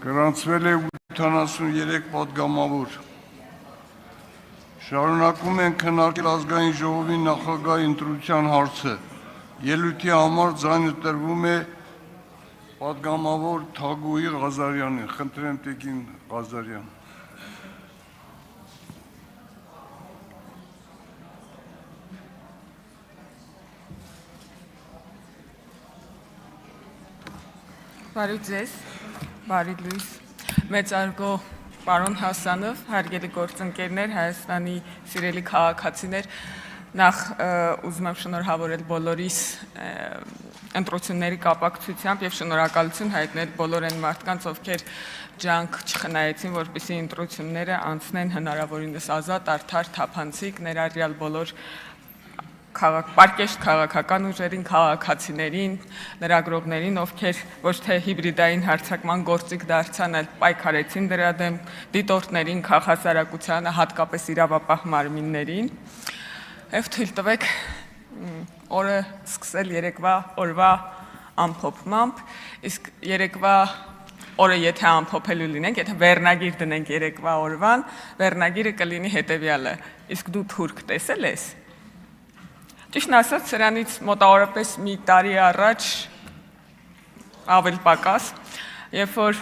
Գրանցվել է 83 պատգամավոր։ Շարունակում են քննարկել ազգային ժողովի նախագահի ընտրության հարցը։ Ելույթի համար ձայնը տրվում է պատգամավոր Թագուհի Ղազարյանին։ Խնդրեմ տիկին Ղազարյան։ Բարի ձեզ, բարի լույս, մեծարգո պարոն Հասանով, հարգելի գործընկերներ, Հայաստանի սիրելի քաղաքացիներ, նախ ուզում եմ շնորհավորել բոլորիս ընտրությունների կապակցությամբ եւ շնորհակալություն հայտնել բոլոր այն մարդկանց, ովքեր ջանք չխնայեցին, որպեսզի ընտրությունները անցնեն հնարավորինս ազատ, արդար, թափանցիկ, ներառյալ բոլոր պարկեշտ քաղաքական ուժերին, քաղաքացիներին, լրագրողներին, ովքեր ոչ թե հիբրիդային հարձակման գործիք դարձան, այլ պայքարեցին դրա դեմ, դիտորդներին, քաղաքասարակությանը, հատկապես իրավապահ մարմիններին։ Եվ թույլ տվեք օրը սկսել երեկվա օրվա ամփոփմամբ, իսկ երեկվա օրը եթե ամփոփելու լինենք, եթե վերնագիր դնենք երեկվա օրվան, վերնագիրը կլինի հետևյալը. իսկ դու թուրք տեսել ես։ Ճիշտն ասած, սրանից մոտավորապես մի տարի առաջ ավելի պակաս, երբ որ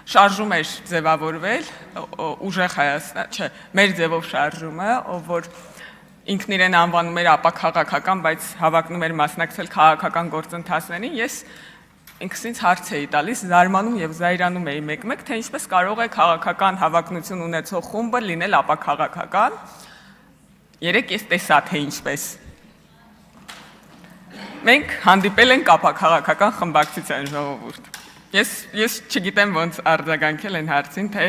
շարժում էր ձևավորվել, ուժեղ Հայաստան, չէ, մեր ձևով շարժումը, ով որ ինքն իրեն անվանում էր ապաքաղաքական, բայց հավակնում էր մասնակցել քաղաքական գործընթացներին, ես ինքս ինձ հարց էի տալիս, զարմանում եւ զայրանում էի մեկ-մեկ, թե ինչպես կարող է քաղաքական հավակնություն ունեցող խումբը լինել ապաքաղաքական։ Երեք ես տեսա թե ինչպես։ Մենք հանդիպել ենք ապաքաղաքական խմբակցության ժողովուրդ։ Ես չգիտեմ ոնց արձագանքել են հարցին, թե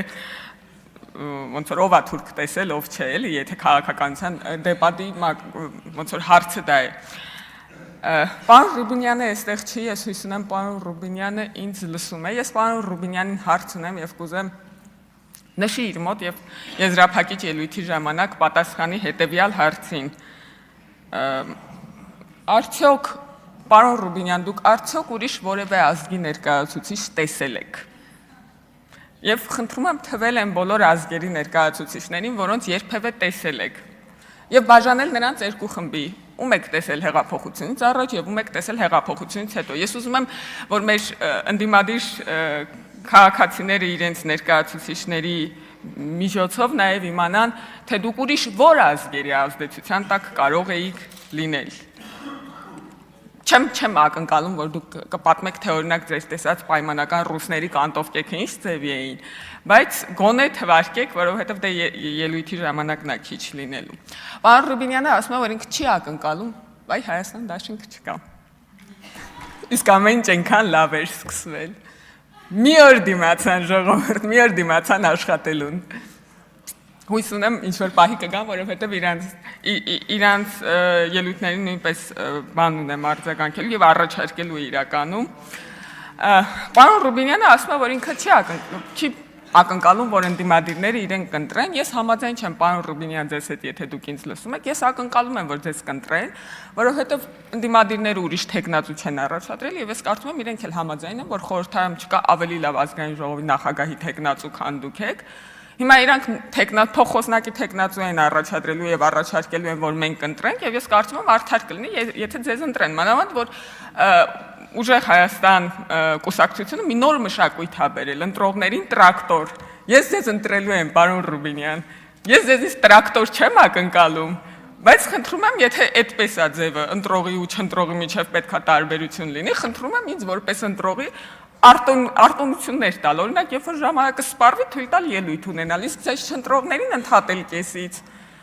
ոնց որ ով է թուրք տեսել, ով չէ, էլի, եթե քաղաքականության դեպատի ոնց որ հարցը դա է։ Պարոն Ռուբինյանը այստեղ չի, ես հույս ունեմ պարոն Ռուբինյանը ինձ լսում է։ Ես պարոն Ռուբինյանին հարց ունեմ եւ կուզեմ նշի իր մոտ եւ եզրափակիչ ելույթի ժամանակ պատասխանի հետեւյալ հարցին։ Արդյոք պարոն Ռուբինյան, դուք արդյոք ուրիշ որևէ ազգի ներկայացուցիչ տեսել եք։ Եվ խնդրում եմ թվել են բոլոր ազգերի ներկայացուցիչներին, որոնց երբևէ տեսել եք։ Եվ բաժանել նրանց երկու խմբի։ Ում եք տեսել հեղափոխությունից առաջ եւ ում եք տեսել հեղափոխությունից հետո։ Ես ուզում եմ, որ մեր ընդդիմադիր քաղաքացիները իրենց ներկայացուցիչների միջոցով նաև իմանան, թե դուք ուրիշ որ ազգերի ազդեցության տակ կարող էիք լինել։ Չեմ ակնկալում, որ դուք կպատմեք, թե օրինակ ձեր տեսած պայմանական ռուսների կանտովկեքը ինչ ձևի էին, բայց գոնե թվարկեք, որովհետև դե ելույթի ժամանակն է քիչ լինելու։ Պարոն Ռուբինյանը ասում է, որ ինքը չի ակնկալում, բայ Հայաստան դաշինք չկա։ Իսկ ամեն ինչ այնքան լավ էր սկսվել։ Մի օր դիմացան ժողովուրդ, մի օր դիմացան աշխատելուն։ Հույս ունեմ ինչ-որ պահի կգան, որովհետև իրանց ելույթներին նույնպես բան ունեմ արձագանքելու եւ առաջարկելու իրականում։ Պարոն Ռուբինյանը ասում է, որ ինքը չի ակնկալում, որ ընդդիմադիրները իրեն կընտրեն։ Ես համաձայն չեմ, պարոն Ռուբինյան, ձեզ հետ, եթե դուք ինձ լսում եք, ես ակնկալում եմ, որ ձեզ կընտրեն, որովհետև ընդդիմադիրները ուրիշ թեկնածու չեն առաջադրել եւ ես կարծում եմ իրենք էլ համաձայն են, որ խորհրդարանում չկա ավելի լավ ազգային ժողովի նախագահի թեկնածու, քան դուք եք։ Հիմա իրանք փոխոսնակի թեկնածու են առաջադրելու եւ առաջարկելու են, որ մենք կընտրենք եւ ես կարծում եմ արդար կլինի, եթե ձեզ ընտրեն, մանավանդ որ ուժեղ Հայաստան կուսակցությունը մի նոր մշակույթ է բերել, ընտրողներին տրակտոր։ Ես ձեզ ընտրելու եմ, պարոն Ռուբինյան։ Ես ձեզից տրակտոր չեմ ակնկալում, բայց խնդրում եմ, եթե այդպես է ձևը, ընտրողի ու չընտրողի միջև պետքա տարբերություն լինի, խնդրում եմ ինձ որպես ընտրողի արտոնություններ տալ, օրինակ, երբ որ ժամանակը սպառվի, թույլ տալ ելույթ ունենալ, իսկ ձեզ չընտրողներին ընդհատել կեսից։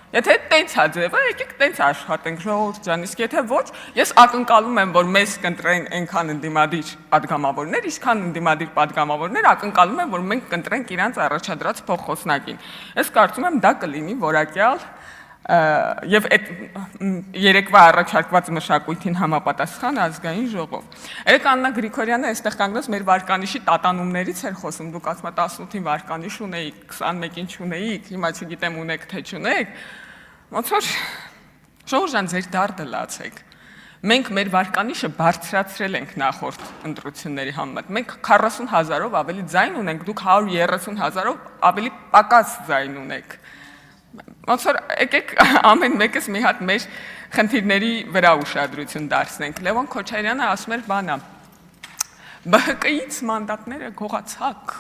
Եթե տենց է ձևը, եկեք տենց աշխատենք, ժողովուրդ ջան, իսկ եթե ոչ, ես ակնկալում եմ, որ մեզ կընտրեն այնքան ընդդիմադիր պատգամավորներ, ինչքան ընդդիմադիր պատգամավորներ ակնկալում են, որ մենք կընտրենք իրանց առաջադրած փոխոսնակին։ Ես կարծում եմ դա կլինի որակյալ եւ այդ երեկվա առաջարկված մշակույթին համապատասխան ազգային ժողով։ Երեք Աննա Գրիգորյանը այստեղ կանգնած մեր վարկանիշի տատանումներից էր խոսում, դուք ասում եք 18-ին վարկանիշ ունեիք, 21-ին չունեիք, հիմա չգիտեմ ունեք թե չունեք, ոնց որ ժողովուրդ ջան, ձեր դարդը լացեք։ Մենք մեր վարկանիշը բարձրացրել ենք նախորդ ընտրությունների համեմատ։ Մենք 40,000-ով ավելի ձայն ունենք, դուք 130,000-ով ավելի պակաս ձայն ունեք։ Ոնց որ եկեք ամեն մեկս մի հատ մեր խնդիրների վրա ուշադրություն դարձնենք։ Լևոն Քոչարյանը ասում էր բանա. ԲՀԿ-ից մանդատները գողացակ։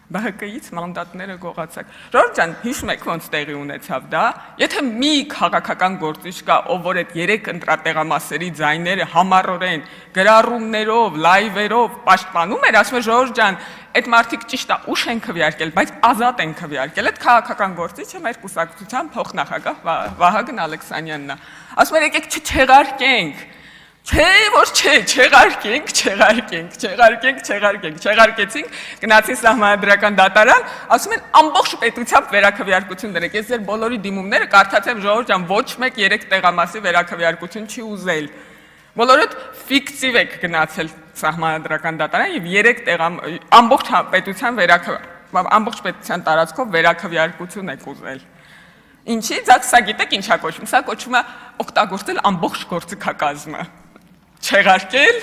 ԲՀԿ-ից մանդատները գողացակ։ Ժորժ ջան, հիշում եք ոնց տեղի ունեցավ դա։ Եթե մի քաղաքական գործիչ կա, ով որ այդ 3 ընտրատեղամասերի ձայները համառորեն գրառումներով, լայվերով պաշտպանում էր, ասում է Ժորժ ջան, այդ մարդիկ ճիշտ է, ուշ են քվեարկել, բայց ազատ են քվեարկել։ Այդ քաղաքական գործիչը մեր կուսակցության փոխնախագահ Վահագն Ալեքսանյանն է։ Ասում էր եկեք չչեղարկենք։ Չէ, որ չէ, չեղարկեցինք, գնացին սահմանադրական դատարան, ասում են ամբողջ պետությամբ վերաքվեարկություն դրեք։ Ես ձեր բոլորի դիմումները կարդացեմ, Ժողովուրդ ջան, ոչ մեկ 3 տեղամասի վերաքվեարկություն չի ուզել։ Բոլորդ ֆիկտիվ եք գնացել սահմանադրական դատարան եւ 3 ամբողջ պետության տարածքով վերաքվեարկություն եք ուզել։ Ինչի՞, սա գիտեք ինչա կոչվում։ Սա կոչվում է օգտագործել ամբողջ գործիքակազմը։ Չեղարկել,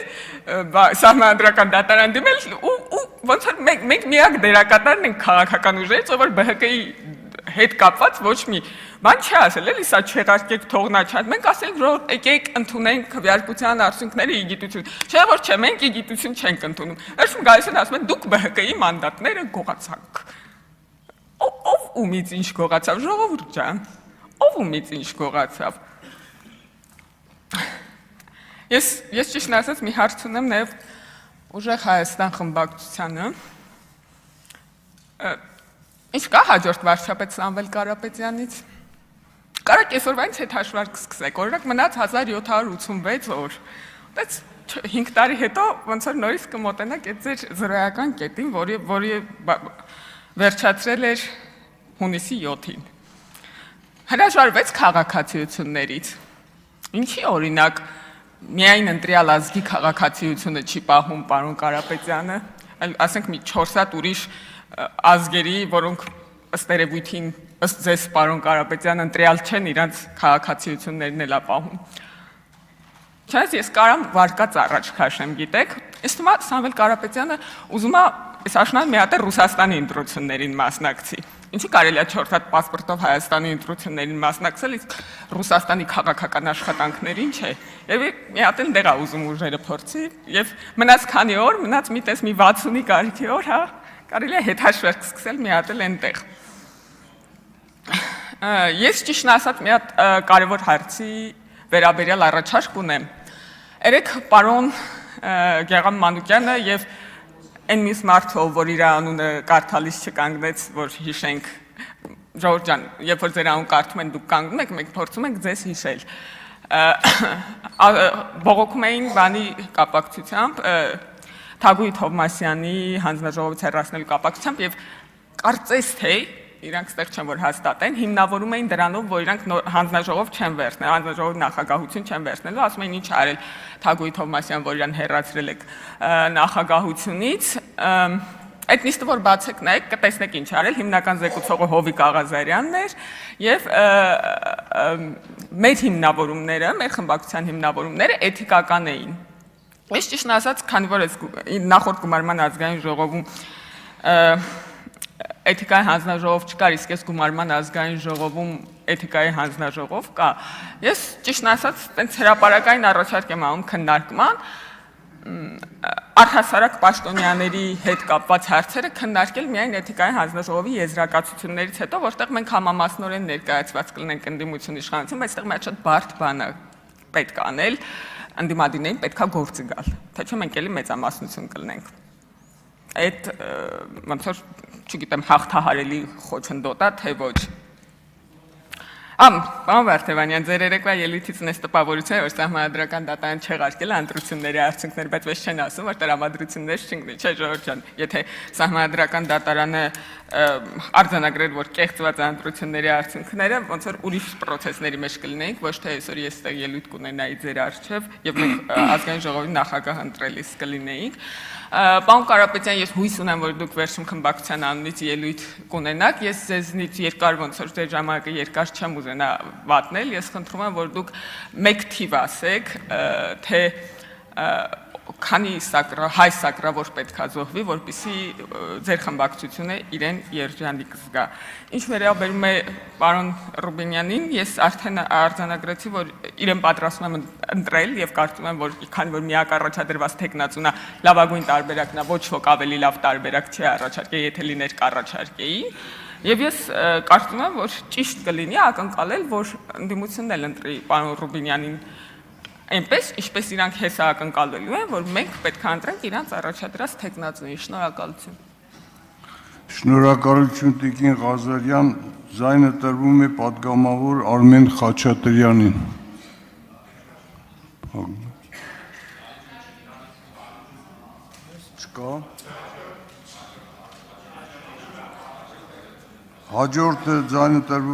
սահմանադրական դատարան դիմել ու ոնց որ մենք միակ դերակատարն ենք քաղաքական ուժերից, ով որ ԲՀԿ-ի հետ կապված ոչ մի բան չի ասել, էլի սա չեղարկեք թողնա չան։ Մենք ասենք որ եկեք ընդունենք քվեարկության արդյունքները իգիտություն։ Չէ որ չէ, մենք իգիտություն չենք ընդունում։ Այսինքն գալիս են ասում են դուք ԲՀԿ-ի մանդատները գողացաք։ Ով ումից ինչ գողացավ, Ժողովուրդ ջան։ Ով ումից ինչ գողացավ։ Ես ճիշտ ասած մի հարց ունեմ նաև ուժեղ Հայաստան խմբակցությանը։ Ինչ կա հաջորդ վարչապետ Սամվել Կարապետյանից։ Կարա կեսօրվանից հետ հաշվարկ սկսեք։ Օրինակ մնաց 1786 օր։ Բայց 5 տարի հետո ոնց որ նորից կմոտենաք այդ ձեր զրոյական կետին, որի վերջացրել էր հունիսի 7-ին։ Հրաժարվեց քաղաքացիություններից։ Ինչի օրինակ միայն ընտրյալ ազգի քաղաքացիությունը չի պահում պարոն Կարապետյանը, այլ ասենք մի 4 հատ ուրիշ ազգերի, որոնք ըստ երևույթին, ըստ ձեզ պարոն Կարապետյան ընտրյալ չեն, իրանց քաղաքացիություններն էլ ապահում։ Չնայած ես կարամ վարկած առաջ քաշեմ, գիտեք, ես թվում է Սամվել Կարապետյանը ուզում է այս աշնան մի հատ Ռուսաստանի ընտրություններին մասնակցի։ Ինչի կարելի է 4 հատ պասպորտով Հայաստանի ընտրություններին մասնակցել, իսկ Ռուսաստանի քաղաքական աշխատանքներին չէ։ Եվ մի հատ էլ դեղա ուզում ուժերը փորձի, եւ մնաց քանի օր, մնաց մի տես մի 60-ի կարգի օր, հա, կարելի է հետ հաշվարկ սկսել մի հատ էլ այնտեղ։ Ես ճիշտ ասած մի հատ կարևոր հարցի վերաբերյալ առաջարկ ունեմ։ Երեք պարոն Գեղամ Մանուկյանը եւ այն մյուս մարդը, որ իր անունը կարդալիս չկանգնեց, որ հիշենք, Ժողովուրդ ջան, երբ որ ձեր անուն կարդում են դուք կանգնում եք, մենք փորձում ենք ձեզ հիշել։ Բողոքում էին բանի կապակցությամբ, Թագուհի Թովմասյանի հանձնաժողովից հեռացնելու կապակցությամբ եւ կարծես թե իրանք ստեղ չեն որ հաստատեն, հիմնավորում էին դրանով, որ իրանք հանձնաժողով չեն վերցնել, հանձնաժողովի նախագահություն չեն վերցնելու, ասում էին ինչ արել Թագուհի Թովմասյան, որ իրան հեռացրել եք նախագահությունից, այդ նիստը որ բացեք նայեք, կտեսնեք ինչ արել, հիմնական զեկուցողը Հովիկ Աղազարյանն էր եւ մեր հիմնավորումները, մեր խմբակցության հիմնավորումները էթիկական էին։ Ես ճիշտ ասած, քանի որ ես նախորդ գումարման ազգային ժողովում էթիկայի հանձնաժողով չկար, իսկ ես գումարման ազգային ժողովում էթիկայի հանձնաժողով կա։ Ես ճիշտ ասած, տենց հրապարակային առաջարկ եմ անում քննարկման, առհասարակ պաշտոնյաների հետ կապված հարցերը քննարկել միայն էթիկայի հանձնաժողովի եզրակացություններից հետո, որտեղ մենք համամասնորեն ներկայացված կլինենք ընդդիմություն իշխանություն, բայց այդտեղ մի շատ բարդ բան է պետք անել, ընդդիմադիրներին պետքա գործի գալ, թե չէ մենք էլի մեծամասնություն կլինենք։ Այդ ոնց որ չգիտեմ հաղթահարելի խոչընդոտ է, թե ոչ։ Պարոն Վարդևանյան, ձեր երեկվա ելույթից ունես տպավորություն, որ սահմանադրական դատարան չեղարկել է ընտրությունների արդյունքները, բայց ոչ չեն ասում, որ տրամադրություններ չընկնի, չէ Ժողովուրդ ջան, եթե սահմանադրական դատարանը արձանագրեր, որ կեղծված է ընտրությունների արդյունքները, ոնց որ ուրիշ պրոցեսների մեջ կլինեինք, ոչ թե այսօր ես այստեղ ելույթ կունենայի ձեր առջև եւ մենք ազգային ժողովի նախագահ ընտրելիս կլինեինք։ Պարոն Կարապետյան, ես հույս ունեմ, որ դուք վերջում խմբակցության անունից ելույթ կունենաք, ես ձեզնից երկար ոնց որ ձեր ժամանակը երկար չեմ կուզենա վատնել, ես խնդրում եմ, որ դուք մեկ թիվ ասեք, թե քանի հայ սակրավոր պետք է զոհվի, որպեսզի ձեր խմբակցությունը իրեն երջանիկ զգա։ Ինչ վերաբերում է պարոն Ռուբինյանին, ես արդեն արձանագրեցի, որ իրեն պատրաստում եմ ընտրել եւ կարծում եմ, որ քանի որ միակ առաջադրված թեկնածունը լավագույն տարբերակն է, ոչ ոք ավելի լավ տարբերակ չի առաջարկել, եթե լիներ կառաջարկեի։ Եվ ես կարծում եմ, որ ճիշտ կլինի ակնկալել, որ ընդդիմությունն էլ ընտրի պարոն Ռուբինյանին այնպես, ինչպես իրանք հեսա ակնկալելու են, որ մենք պետք է ընտրենք իրանց առաջադրած թեկնածուին։ Շնորհակալություն։ Շնորհակալություն Տիկին Ղազարյան, ձայնը տրվում է պատգամավոր Արմեն Խաչատրյանին։ Չկա։ Հաջորդը ձայնը տրվում